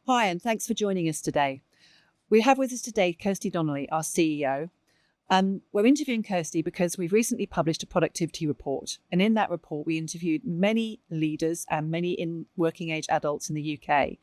Hi, and thanks for joining us today. We have with us today Kirsty Donnelly, our CEO. We're interviewing Kirsty because we've recently published a productivity report. And in that report, we interviewed many leaders and many working age adults in the UK.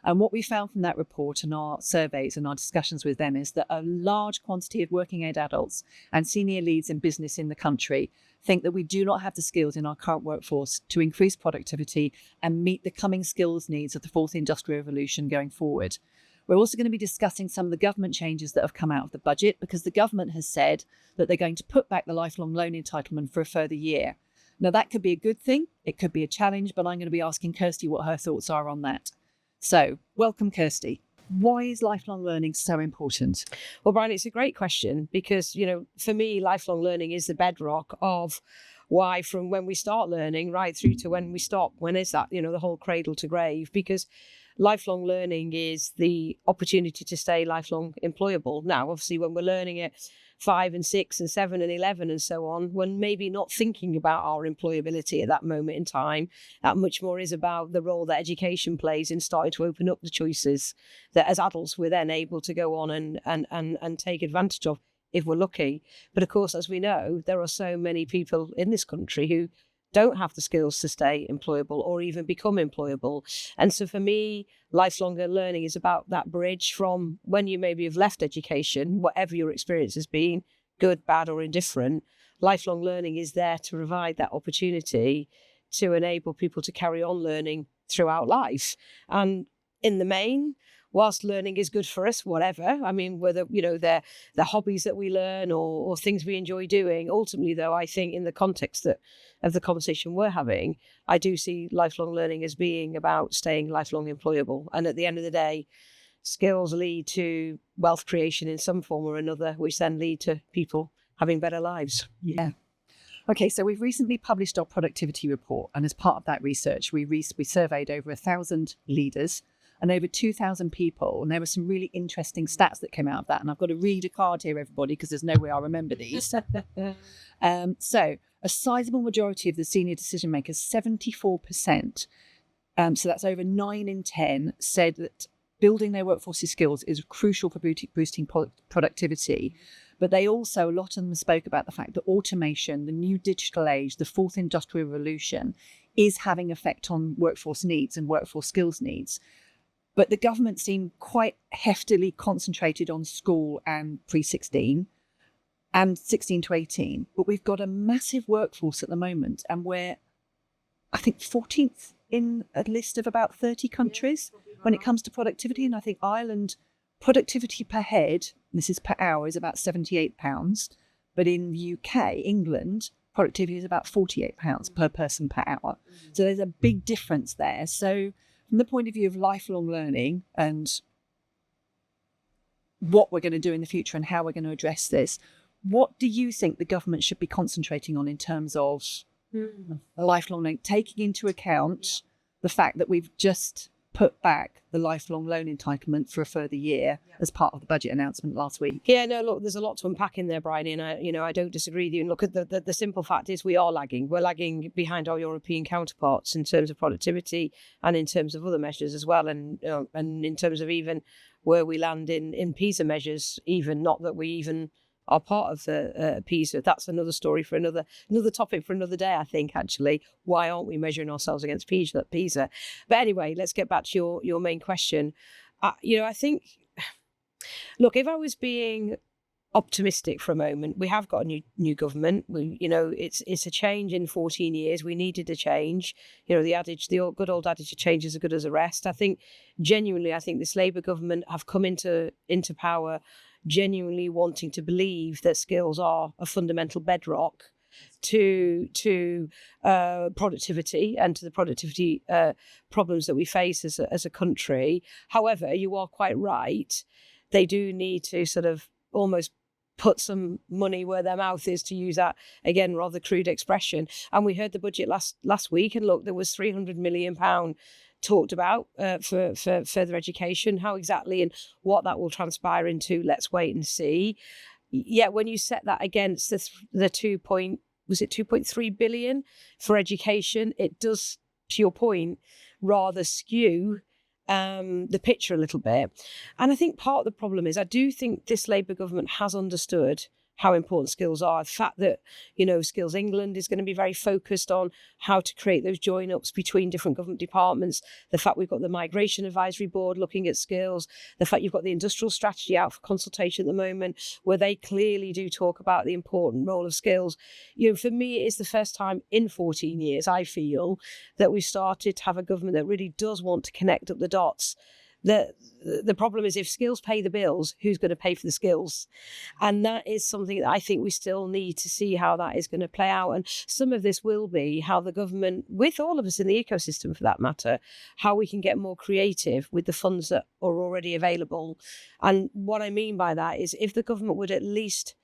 And what we found from that report and our surveys and our discussions with them is that a large quantity of working age adults and senior leads in business in the country think that we do not have the skills in our current workforce to increase productivity and meet the coming skills needs of the fourth industrial revolution going forward. We're also going to be discussing some of the government changes that have come out of the budget, because the government has said that they're going to put back the lifelong loan entitlement for a further year. Now, that could be a good thing. It could be a challenge, but I'm going to be asking Kirsty what her thoughts are on that. So, welcome, Kirsty. Why is lifelong learning so important? Well, Brian, it's a great question because, for me, lifelong learning is the bedrock of why, from when we start learning right through to when we stop. When is that, the whole cradle to grave? Because lifelong learning is the opportunity to stay lifelong employable. Now, obviously, when we're learning at 5 and 6 and 7 and 11 and so on, when maybe not thinking about our employability at that moment in time, that much more is about the role that education plays in starting to open up the choices that as adults we're then able to go on and take advantage of if we're lucky. But of course, as we know, there are so many people in this country who don't have the skills to stay employable or even become employable. And so for me, lifelong learning is about that bridge from when you maybe have left education, whatever your experience has been, good, bad, or indifferent. Lifelong learning is there to provide that opportunity to enable people to carry on learning throughout life. And in the main, whilst learning is good for us, whatever, I mean, whether, they're the hobbies that we learn or things we enjoy doing, ultimately, though, I think in the context of the conversation we're having, I do see lifelong learning as being about staying lifelong employable. And at the end of the day, skills lead to wealth creation in some form or another, which then lead to people having better lives. Yeah. Okay, so we've recently published our productivity report. And as part of that research, we surveyed over 1,000 leaders and over 2,000 people. And there were some really interesting stats that came out of that. And I've got to read a card here, everybody, because there's no way I'll remember these. So a sizable majority of the senior decision makers, 74%, so that's over 9 in 10, said that building their workforce's skills is crucial for boosting productivity. But they also, a lot of them spoke about the fact that automation, the new digital age, the fourth industrial revolution is having effect on workforce needs and workforce skills needs. But the government seemed quite heftily concentrated on school and pre-16 and 16 to 18. But we've got a massive workforce at the moment, and we're, I think, 14th in a list of about 30 countries when it comes to productivity. And I think Ireland, productivity per head, this is per hour, is about £78. But in the UK, England, productivity is about £48 per person per hour. So there's a big difference there. So from the point of view of lifelong learning and what we're going to do in the future and how we're going to address this, what do you think the government should be concentrating on in terms of lifelong learning, taking into account the fact that we've just put back the lifelong loan entitlement for a further year as part of the budget announcement last week? Yeah, no, look, there's a lot to unpack in there, Brian, and I don't disagree with you. And look, at the simple fact is we are lagging. We're lagging behind our European counterparts in terms of productivity and in terms of other measures as well, and in terms of even where we land in PISA measures, even not that we even are part of the PISA. That's another story for another topic for another day, I think, actually. Why aren't we measuring ourselves against PISA? But anyway, let's get back to your main question. I think, look, if I was being optimistic for a moment, we have got a new government. It's a change in 14 years. We needed a change. The good old adage, a change is as good as a rest. I think this Labour government have come into power genuinely wanting to believe that skills are a fundamental bedrock to productivity and to the productivity problems that we face as a country. However, you are quite right. They do need to sort of almost put some money where their mouth is, to use that, again, rather crude expression. And we heard the budget last week, and look, there was £300 million talked about for further education. How exactly and what that will transpire into, let's wait and see. Yet when you set that against the 2.3 billion for education, it does, to your point, rather skew the picture a little bit. And I think part of the problem is I do think this Labour government has understood how important skills are. The fact that, Skills England is going to be very focused on how to create those join-ups between different government departments. The fact we've got the Migration Advisory Board looking at skills. The fact you've got the industrial strategy out for consultation at the moment, where they clearly do talk about the important role of skills. For me, it is the first time in 14 years, I feel, that we've started to have a government that really does want to connect up the dots. The problem is, if skills pay the bills, who's going to pay for the skills? And that is something that I think we still need to see how that is going to play out. And some of this will be how the government, with all of us in the ecosystem for that matter, how we can get more creative with the funds that are already available. And what I mean by that is, if the government would at least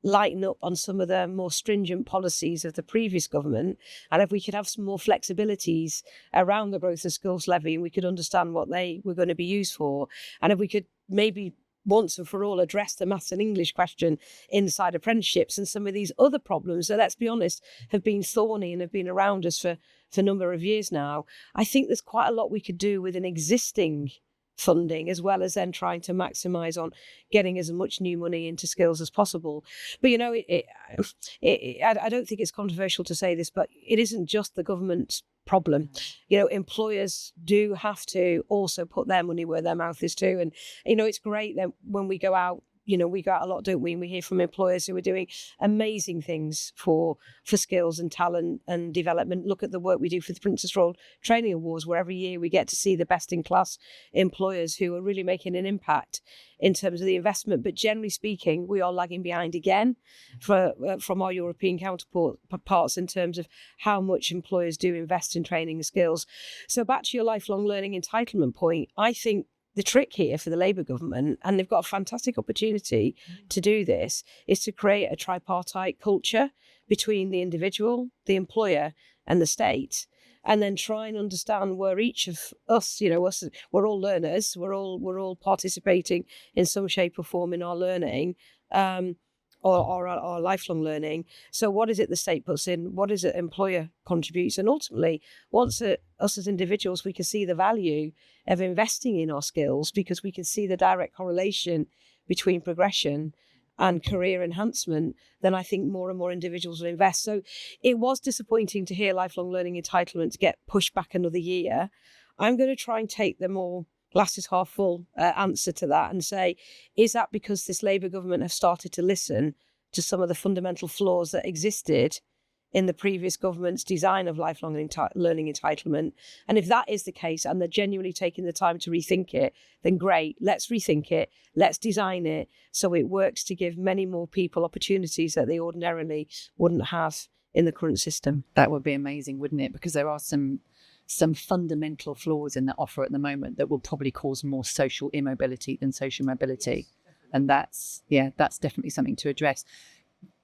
lighten up on some of the more stringent policies of the previous government, and if we could have some more flexibilities around the growth of skills levy, and we could understand what they were going to be used for, and if we could maybe once and for all address the maths and English question inside apprenticeships and some of these other problems that, let's be honest, have been thorny and have been around us for a number of years now, I think there's quite a lot we could do with an existing funding, as well as then trying to maximise on getting as much new money into skills as possible. But I don't think it's controversial to say this, but it isn't just the government's problem. Employers do have to also put their money where their mouth is too. And it's great that when we go out, we go out a lot, don't we? And we hear from employers who are doing amazing things for skills and talent and development. Look at the work we do for the Princess Royal Training Awards, where every year we get to see the best in class employers who are really making an impact in terms of the investment. But generally speaking, we are lagging behind again from our European counterparts in terms of how much employers do invest in training and skills. So back to your lifelong learning entitlement point, I think the trick here for the Labour government, and they've got a fantastic opportunity to do this, is to create a tripartite culture between the individual, the employer, and the state, and then try and understand where each of us, we're all learners, we're all participating in some shape or form in our learning. Or our lifelong learning. So what is it the state puts in? What is it employer contributes? And ultimately, once us as individuals, we can see the value of investing in our skills, because we can see the direct correlation between progression and career enhancement, then I think more and more individuals will invest. So it was disappointing to hear lifelong learning entitlement get pushed back another year. I'm going to try and take the more glasses half full answer to that and say, is that because this Labour government have started to listen to some of the fundamental flaws that existed in the previous government's design of lifelong learning entitlement? And if that is the case, and they're genuinely taking the time to rethink it, then great, let's rethink it, let's design it so it works to give many more people opportunities that they ordinarily wouldn't have in the current system. That would be amazing, wouldn't it? Because there are some fundamental flaws in the offer at the moment that will probably cause more social immobility than social mobility. And that's definitely something to address.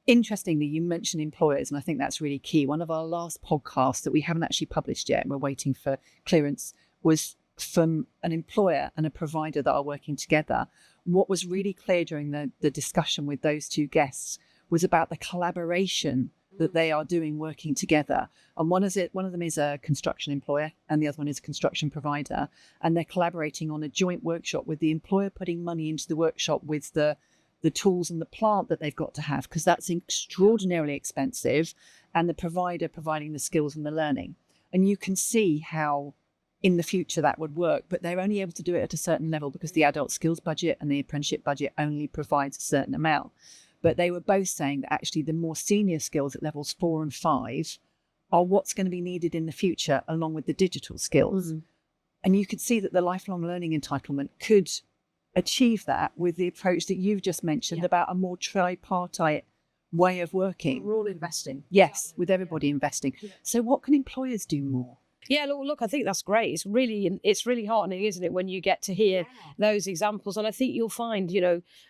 Interestingly, you mentioned employers, and I think that's really key. One of our last podcasts that we haven't actually published yet, and we're waiting for clearance, was from an employer and a provider that are working together. What was really clear during the discussion with those two guests was about the collaboration that they are doing working together. And one of them is a construction employer and the other one is a construction provider. And they're collaborating on a joint workshop, with the employer putting money into the workshop with the tools and the plant that they've got to have, because that's extraordinarily expensive, and the provider providing the skills and the learning. And you can see how in the future that would work, but they're only able to do it at a certain level because the adult skills budget and the apprenticeship budget only provides a certain amount. But they were both saying that actually the more senior skills at levels 4 and 5 are what's going to be needed in the future, along with the digital skills. Mm-hmm. And you could see that the lifelong learning entitlement could achieve that with the approach that you've just mentioned about a more tripartite way of working. We're all investing. Yes, with everybody investing. Yeah. So what can employers do more? Yeah, look, I think that's great. It's really heartening, isn't it, when you get to hear those examples? And I think you'll find,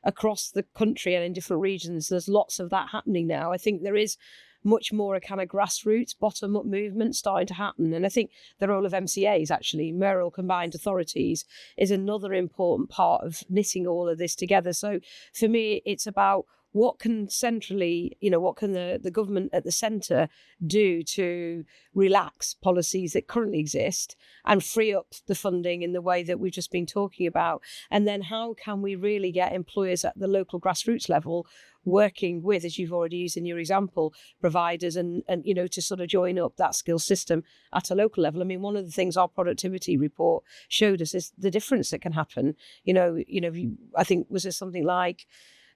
across the country and in different regions, there's lots of that happening now. I think there is much more a kind of grassroots, bottom-up movement starting to happen. And I think the role of MCAs, actually, mayoral combined authorities, is another important part of knitting all of this together. So for me, it's about what can centrally, what can the government at the centre do to relax policies that currently exist and free up the funding in the way that we've just been talking about? And then how can we really get employers at the local grassroots level working with, as you've already used in your example, providers and to sort of join up that skills system at a local level? I mean, one of the things our productivity report showed us is the difference that can happen. I think, was there something like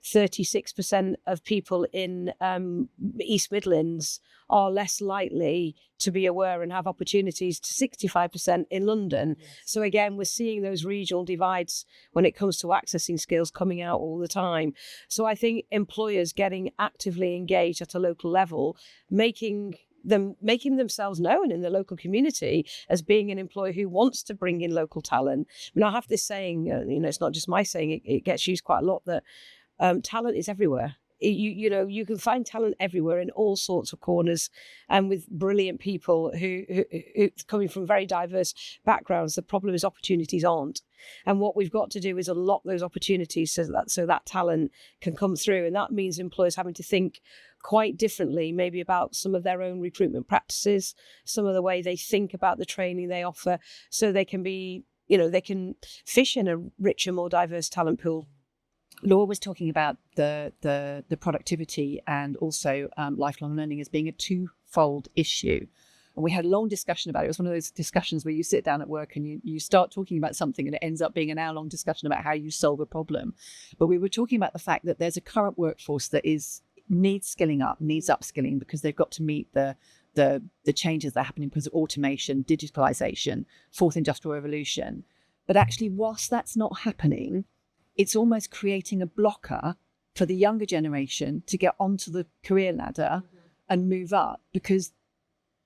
36% of people in East Midlands are less likely to be aware and have opportunities to 65% in London. Yes. So again, we're seeing those regional divides when it comes to accessing skills coming out all the time. So I think employers getting actively engaged at a local level, making themselves known in the local community as being an employer who wants to bring in local talent. I mean, I have this saying, it's not just my saying, it gets used quite a lot, that talent is everywhere. You can find talent everywhere in all sorts of corners, and with brilliant people who coming from very diverse backgrounds. The problem is opportunities aren't, and what we've got to do is unlock those opportunities so that talent can come through. And that means employers having to think quite differently, maybe about some of their own recruitment practices, some of the way they think about the training they offer, so they can be, they can fish in a richer, more diverse talent pool. Laura was talking about the productivity and also lifelong learning as being a twofold issue. And we had a long discussion about it. It was one of those discussions where you sit down at work and you start talking about something and it ends up being an hour-long discussion about how you solve a problem. But we were talking about the fact that there's a current workforce that needs skilling up, needs upskilling, because they've got to meet the changes that are happening because of automation, digitalization, fourth industrial revolution. But actually, whilst that's not happening, it's almost creating a blocker for the younger generation to get onto the career ladder and move up, because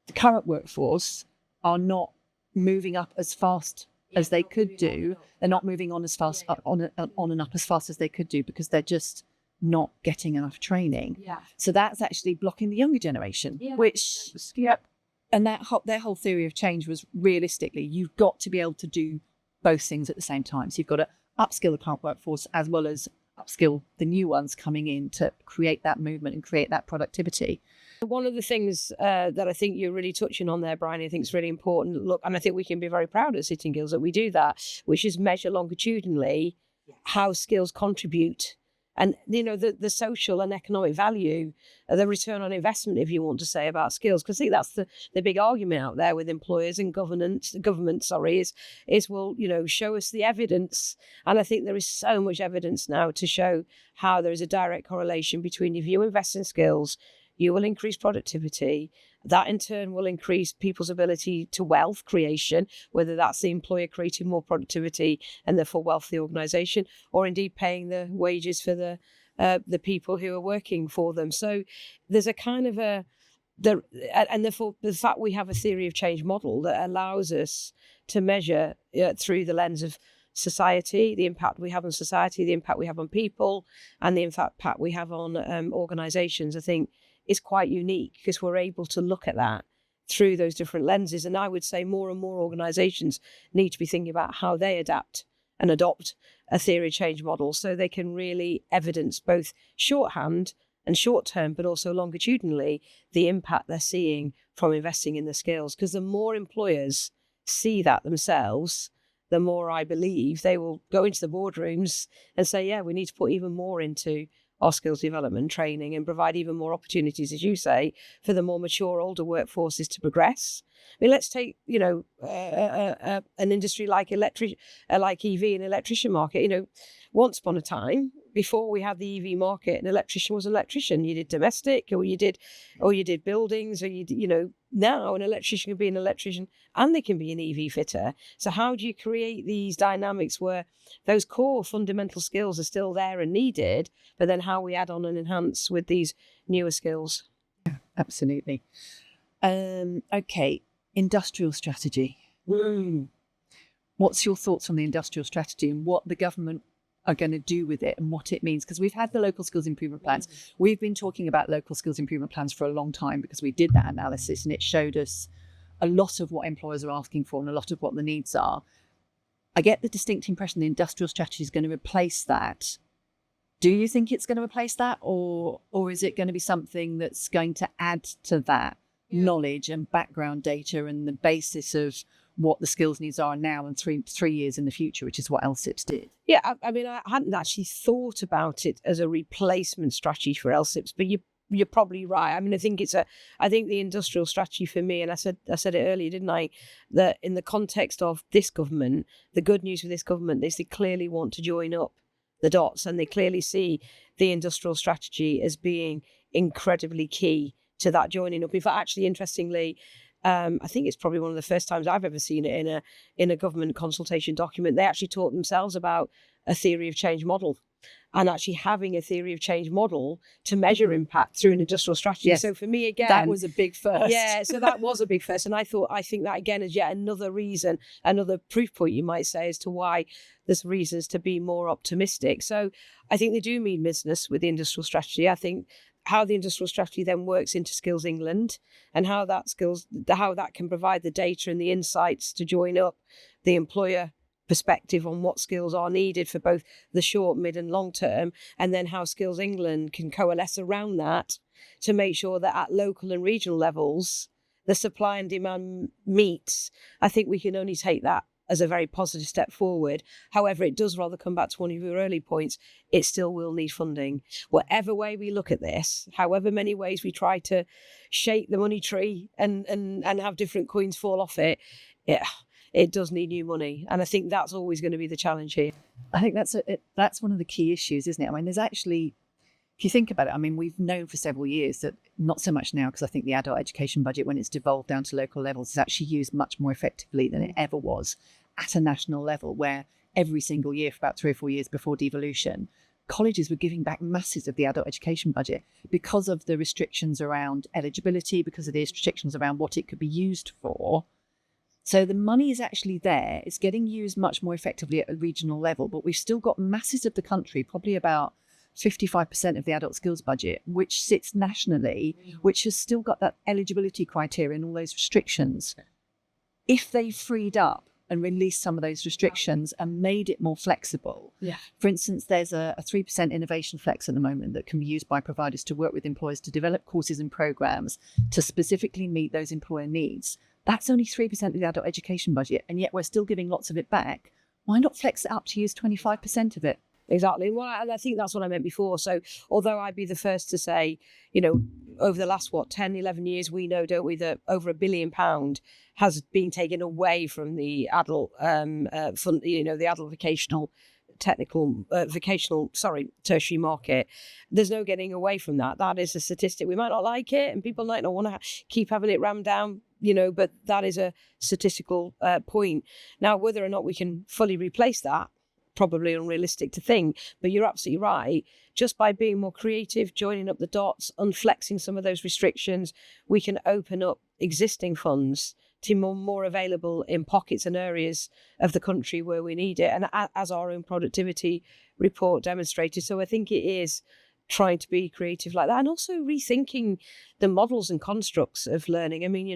the current workforce are not moving up as fast as they could do. They're not moving on as fast on and up as fast as they could do, because they're just not getting enough training. Yeah. So that's actually blocking the younger generation, which and their whole theory of change was, realistically, you've got to be able to do both things at the same time. So you've got to upskill the current workforce as well as upskill the new ones coming in to create that movement and create that productivity. One of the things that I think you're really touching on there, Brian, I think is really important. Look, and I think we can be very proud at Sitting Gills that we do that, which is measure longitudinally how skills contribute. And, the social and economic value, the return on investment, if you want to say, about skills. Because I think that's the big argument out there with employers and government, is well, show us the evidence. And I think there is so much evidence now to show how there is a direct correlation between, if you invest in skills, you will increase productivity. That in turn will increase people's ability to wealth creation, whether that's the employer creating more productivity and therefore wealth for the organisation, or indeed paying the wages for the people who are working for them. So there's a kind of and therefore the fact we have a theory of change model that allows us to measure through the lens of society, the impact we have on society, the impact we have on people, and the impact we have on organisations, I think is quite unique, because we're able to look at that through those different lenses. And I would say more and more organisations need to be thinking about how they adapt and adopt a theory of change model, so they can really evidence both shorthand and short term, but also longitudinally, the impact they're seeing from investing in the skills. Because the more employers see that themselves, the more I believe they will go into the boardrooms and say, yeah, we need to put even more into our skills development training and provide even more opportunities, as you say, for the more mature, older workforces to progress. I mean, let's take, an industry like EV and electrician market. Once upon a time, before we had the EV market, an electrician was an electrician. You did domestic, or you did buildings, or now an electrician can be an electrician and they can be an EV fitter. So how do you create these dynamics where those core fundamental skills are still there and needed, but then how we add on and enhance with these newer skills? Yeah, absolutely. Okay, industrial strategy. What's your thoughts on the industrial strategy and what the government are going to do with it and what it means? Because we've had the local skills improvement plans. We've been talking about local skills improvement plans for a long time, because we did that analysis and it showed us a lot of what employers are asking for and a lot of what the needs are. I get the distinct impression the industrial strategy is going to replace that Do you think it's going to replace that, or is it going to be something that's going to add to that knowledge and background data and the basis of what the skills needs are now and three years in the future, which is what LSIPs did? Yeah, I mean, I hadn't actually thought about it as a replacement strategy for LSIPs, but you're probably right. I mean, I think the industrial strategy for me, and I said it earlier, didn't I, that in the context of this government, the good news with this government is they clearly want to join up the dots, and they clearly see the industrial strategy as being incredibly key to that joining up. In fact, actually, interestingly, I think it's probably one of the first times I've ever seen it in a government consultation document. They actually taught themselves about a theory of change model, and actually having a theory of change model to measure impact through an industrial strategy. Yes. So for me, again, that was a big first. Yeah, so that was a big first. And I think that again is yet another reason, another proof point, you might say, as to why there's reasons to be more optimistic. So I think they do mean business with the industrial strategy. I think how the industrial strategy then works into Skills England, and how that can provide the data and the insights to join up the employer perspective on what skills are needed for both the short, mid and long term, and then how Skills England can coalesce around that to make sure that at local and regional levels, the supply and demand meets. I think we can only take that as a very positive step forward. However, it does rather come back to one of your early points. It still will need funding. Whatever way we look at this, however many ways we try to shake the money tree and have different coins fall off it, it does need new money. And I think that's always going to be the challenge here. I think that's one of the key issues, isn't it? I mean, there's actually, if you think about it, I mean, we've known for several years that, not so much now, because I think the adult education budget, when it's devolved down to local levels, is actually used much more effectively than it ever was at a national level, where every single year for about 3 or 4 years before devolution, colleges were giving back masses of the adult education budget because of the restrictions around eligibility, because of the restrictions around what it could be used for. So the money is actually there. It's getting used much more effectively at a regional level, but we've still got masses of the country, probably about 55% of the adult skills budget, which sits nationally, which has still got that eligibility criteria and all those restrictions. If they freed up and released some of those restrictions and made it more flexible. Yeah. For instance, there's a 3% innovation flex at the moment that can be used by providers to work with employers to develop courses and programs to specifically meet those employer needs. That's only 3% of the adult education budget, and yet we're still giving lots of it back. Why not flex it up to use 25% of it? Exactly. Well, and I think that's what I meant before. So although I'd be the first to say, over the last, 10, 11 years, we know, don't we, that over £1 billion has been taken away from the adult fund, the adult tertiary market. There's no getting away from that. That is a statistic. We might not like it, and people might not want to keep having it rammed down, but that is a statistical point. Now, whether or not we can fully replace that, probably unrealistic to think, but you're absolutely right. Just by being more creative, joining up the dots, unflexing some of those restrictions, we can open up existing funds to more available in pockets and areas of the country where we need it, and as our own productivity report demonstrated. So I think it is trying to be creative like that, and also rethinking the models and constructs of learning. I mean,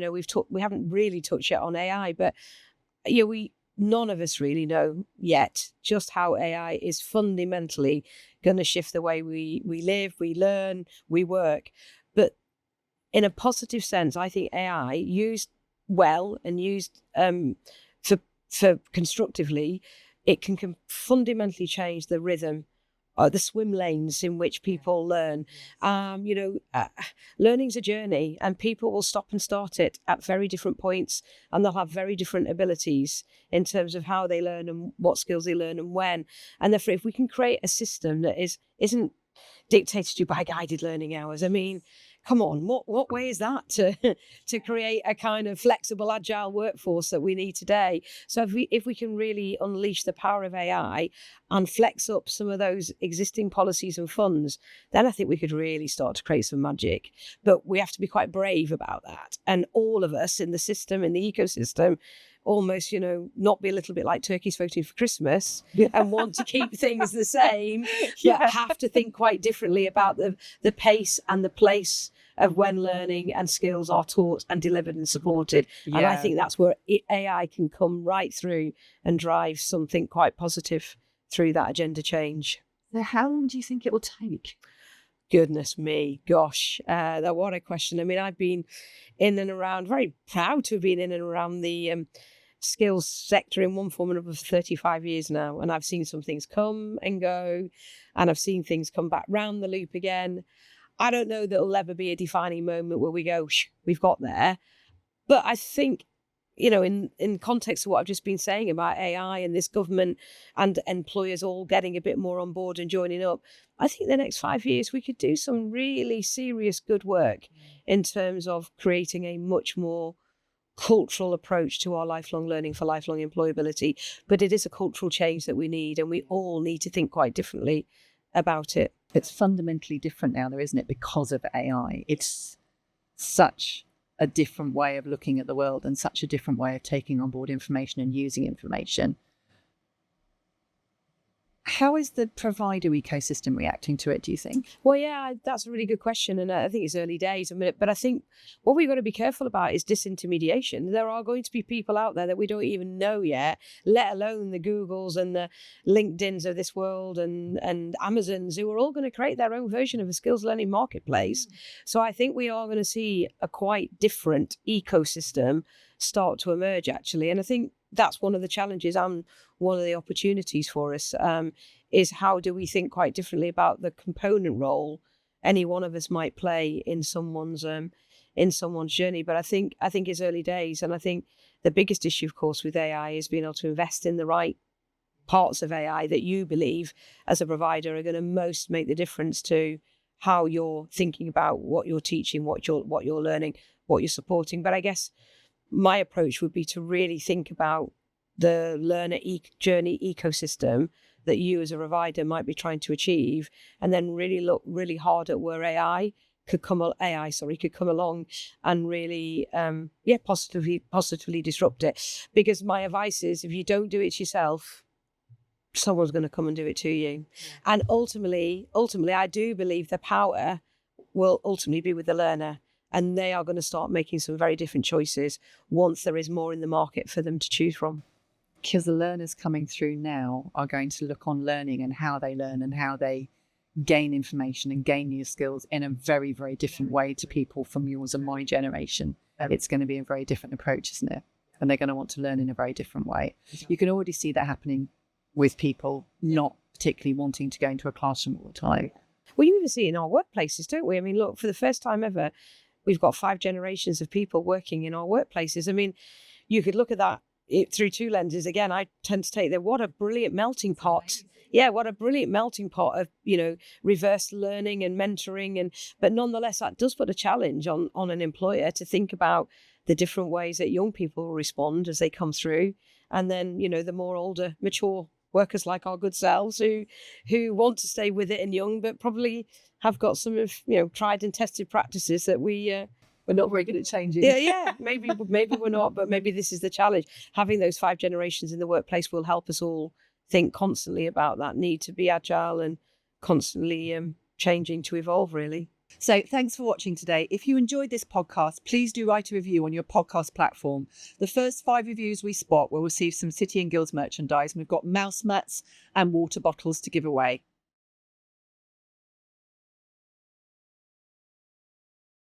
we haven't really touched yet on AI, but none of us really know yet just how AI is fundamentally going to shift the way we live, we learn, we work. But in a positive sense, I think AI used well and used for constructively, it can fundamentally change the rhythm, the swim lanes in which people learn. Learning's a journey, and people will stop and start it at very different points, and they'll have very different abilities in terms of how they learn and what skills they learn and when. And therefore, if we can create a system that isn't dictated to by guided learning hours, I mean, come on, what way is that to create a kind of flexible, agile workforce that we need today? So if we can really unleash the power of AI and flex up some of those existing policies and funds, then I think we could really start to create some magic. But we have to be quite brave about that. And all of us in the system, in the ecosystem, almost, not be a little bit like turkeys voting for Christmas and want to keep things the same, but have to think quite differently about the pace and the place of when learning and skills are taught and delivered and supported. Yeah. And I think that's where AI can come right through and drive something quite positive through that agenda change. So how long do you think it will take? Goodness me, gosh, what a question. I mean, I've been in and around, very proud to have been in and around the skills sector in one form or another for 35 years now. And I've seen some things come and go, and I've seen things come back round the loop again. I don't know that it'll ever be a defining moment where we go, we've got there. But I think, in context of what I've just been saying about AI and this government and employers all getting a bit more on board and joining up, I think the next 5 years we could do some really serious good work in terms of creating a much more cultural approach to our lifelong learning for lifelong employability. But it is a cultural change that we need, and we all need to think quite differently about it. It's fundamentally different now, though, isn't it? Because of AI. It's such a different way of looking at the world and such a different way of taking on board information and using information. How is the provider ecosystem reacting to it, do you think? Well, yeah, that's a really good question. And I think it's early days. But I think what we've got to be careful about is disintermediation. There are going to be people out there that we don't even know yet, let alone the Googles and the LinkedIns of this world and Amazons, who are all going to create their own version of a skills learning marketplace. So I think we are going to see a quite different ecosystem start to emerge, actually. And I think that's one of the challenges and one of the opportunities for us, is how do we think quite differently about the component role any one of us might play in someone's journey. But I think it's early days, and I think the biggest issue, of course, with AI is being able to invest in the right parts of AI that you believe as a provider are going to most make the difference to how you're thinking about what you're teaching, what you're learning, what you're supporting. But I guess my approach would be to really think about the learner journey ecosystem that you as a provider might be trying to achieve, and then really look really hard at where AI could come along and really positively disrupt it. Because my advice is, if you don't do it yourself, someone's going to come and do it to you. Yeah. And ultimately, I do believe the power will ultimately be with the learner. And they are going to start making some very different choices once there is more in the market for them to choose from. Because the learners coming through now are going to look on learning and how they learn and how they gain information and gain new skills in a very, very different way to people from yours and my generation. It's going to be a very different approach, isn't it? And they're going to want to learn in a very different way. You can already see that happening with people not particularly wanting to go into a classroom all the time. Well, you even see it in our workplaces, don't we? I mean, look, for the first time ever, we've got 5 generations of people working in our workplaces. I mean, you could look at that through 2 lenses. Again, I tend to take that. What a brilliant melting pot. Yeah, what a brilliant melting pot of, reverse learning and mentoring. But nonetheless, that does put a challenge on an employer to think about the different ways that young people will respond as they come through. And then, the more older, mature workers like our good selves who want to stay with it and young, but probably have got some of tried and tested practices that we're not very good at changing. Yeah. Maybe we're not, but maybe this is the challenge. Having those 5 generations in the workplace will help us all think constantly about that need to be agile and constantly changing to evolve, really. So thanks for watching today. If you enjoyed this podcast, please do write a review on your podcast platform. The first 5 reviews we spot will receive some City and Guilds merchandise, and we've got mouse mats and water bottles to give away.